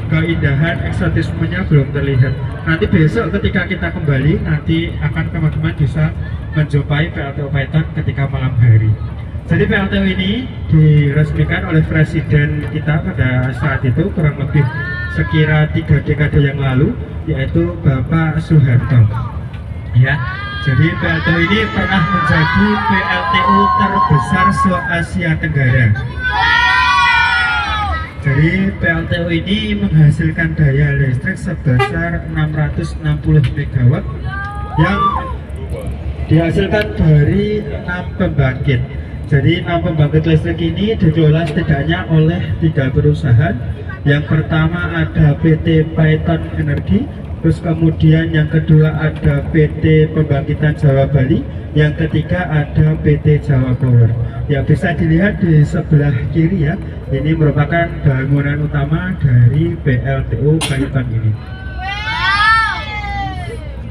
keindahan eksotismenya belum terlihat. Nanti besok ketika kita kembali, nanti akan teman-teman bisa menjumpai PLTU Python ketika malam hari. Jadi PLTU ini diresmikan oleh Presiden kita pada saat itu kurang lebih sekira 3 dekade yang lalu, yaitu Bapak Soeharto. Ya, jadi PLTU ini pernah menjadi PLTU terbesar se-Asia Tenggara. Jadi PLTU ini menghasilkan daya listrik sebesar 660 MW yang dihasilkan dari 6 pembangkit. Jadi 6 pembangkit listrik ini dikelola setidaknya oleh 3 perusahaan. Yang pertama ada PT Python Energy, terus kemudian yang kedua ada PT Pembangkitan Jawa Bali, yang ketiga ada PT Jawa Power. Ya, bisa dilihat di sebelah kiri ya, ini merupakan bangunan utama dari PLTU Python ini.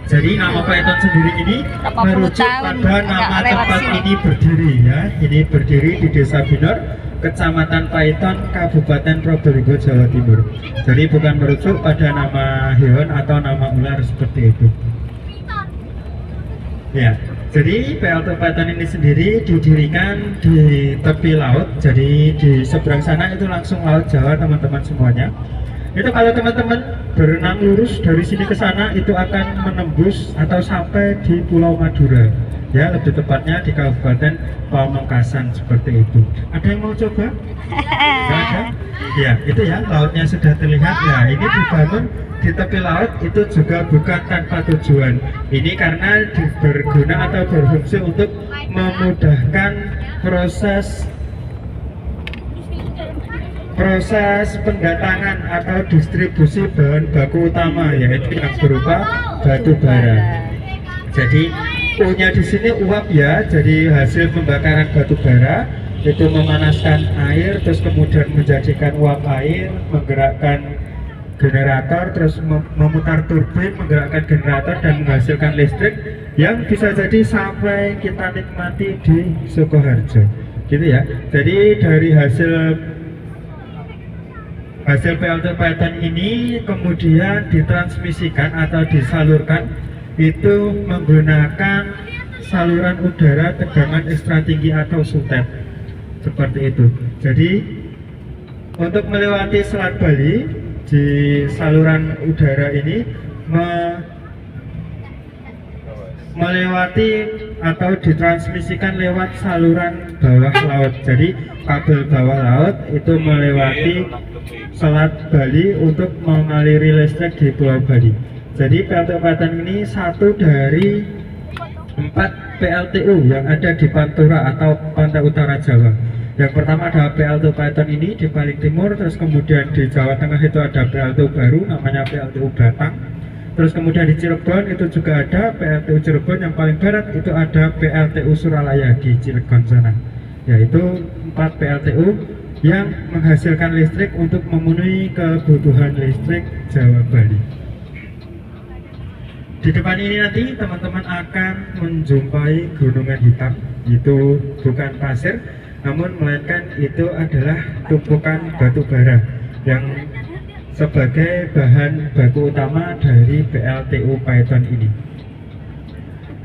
Jadi nama Python sendiri ini merujuk pada nama tempat ini berdiri ya. Ini berdiri di Desa Binor, Kecamatan Python, Kabupaten Probolinggo, Jawa Timur. Jadi bukan merujuk pada nama hewan atau nama ular seperti itu. Ya, jadi PLTU Python ini sendiri didirikan di tepi laut. Jadi di seberang sana itu langsung Laut Jawa teman-teman semuanya. Itu kalau teman-teman berenang lurus dari sini ke sana itu akan menembus atau sampai di Pulau Madura. Ya, lebih tepatnya di Kabupaten Pamekasan seperti itu. Ada yang mau coba? Nggak ada? Ya, itu ya, lautnya sudah terlihat. Ya, ini dibangun di tepi laut itu juga bukan tanpa tujuan. Ini karena berguna atau berfungsi untuk memudahkan proses pendatangan atau distribusi bahan baku utama, yaitu yang berupa batu bara. Jadi punya di sini uap ya, jadi hasil pembakaran batu bara itu memanaskan air, terus kemudian menjadikan uap air, menggerakkan generator, terus memutar turbin, menggerakkan generator dan menghasilkan listrik yang bisa jadi sampai kita nikmati di Sukoharjo, gitu ya. Jadi dari hasil PLTU Python ini kemudian ditransmisikan atau disalurkan itu menggunakan saluran udara tegangan ekstra tinggi atau SUTEP seperti itu. Jadi untuk melewati Selat Bali di saluran udara ini melewati atau ditransmisikan lewat saluran bawah laut. Jadi kabel bawah laut itu melewati Selat Bali untuk mengaliri listrik di Pulau Bali. Jadi PLTU Python ini satu dari 4 PLTU yang ada di Pantura atau Pantai Utara Jawa. Yang pertama ada PLTU Python ini di paling timur, terus kemudian di Jawa Tengah itu ada PLTU baru namanya PLTU Batang. Terus kemudian di Cirebon itu juga ada PLTU Cirebon, yang paling barat itu ada PLTU Suralaya di Cilegon sana. Yaitu 4 PLTU yang menghasilkan listrik untuk memenuhi kebutuhan listrik Jawa Bali. Di depan ini nanti teman-teman akan menjumpai gunungan hitam. Itu bukan pasir, namun melainkan itu adalah tumpukan batu bara yang sebagai bahan baku utama dari PLTU Python ini.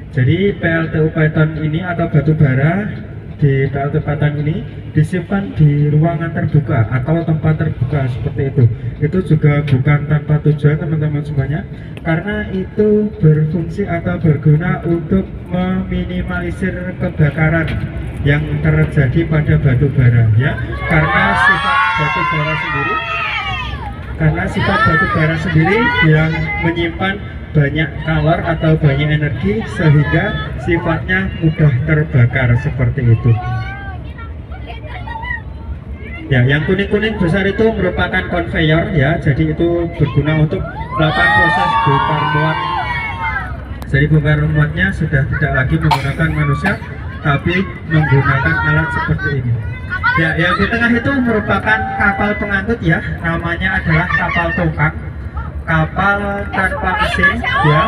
Jadi PLTU Python ini atau batu bara di PLTU Python ini disimpan di ruangan terbuka atau tempat terbuka seperti itu. Itu juga bukan tanpa tujuan teman-teman semuanya, karena itu berfungsi atau berguna untuk meminimalisir kebakaran yang terjadi pada batu bara ya. Karena sifat batu bara sendiri yang menyimpan banyak kalor atau banyak energi sehingga sifatnya mudah terbakar seperti itu. Ya, yang kuning-kuning besar itu merupakan konveyor ya, jadi itu berguna untuk melakukan proses bongkar muat. Jadi bongkar muatnya sudah tidak lagi menggunakan manusia, tapi menggunakan alat seperti ini. Ya, yang di tengah itu merupakan kapal pengangkut ya, namanya adalah kapal tongkang, kapal tanpa mesin ya.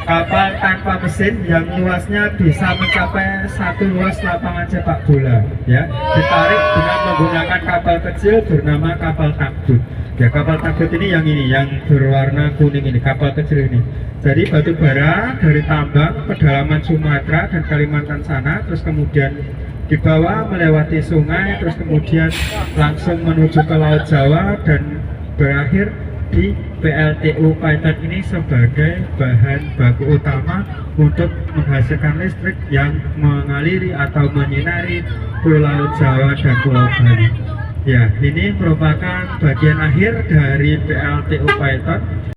kapal tanpa mesin yang luasnya bisa mencapai satu luas lapangan sepak bola, ya, ditarik dengan menggunakan kapal kecil bernama kapal takbut. Ya, kapal takbut ini yang berwarna kuning ini, kapal kecil ini. Jadi batu bara dari tambang pedalaman Sumatera dan Kalimantan sana, terus kemudian dibawa melewati sungai, terus kemudian langsung menuju ke Laut Jawa dan berakhir di PLTU Paiton ini sebagai bahan baku utama untuk menghasilkan listrik yang mengaliri atau menyinari Pulau Jawa dan Pulau Bali. Ya, ini merupakan bagian akhir dari PLTU Paiton.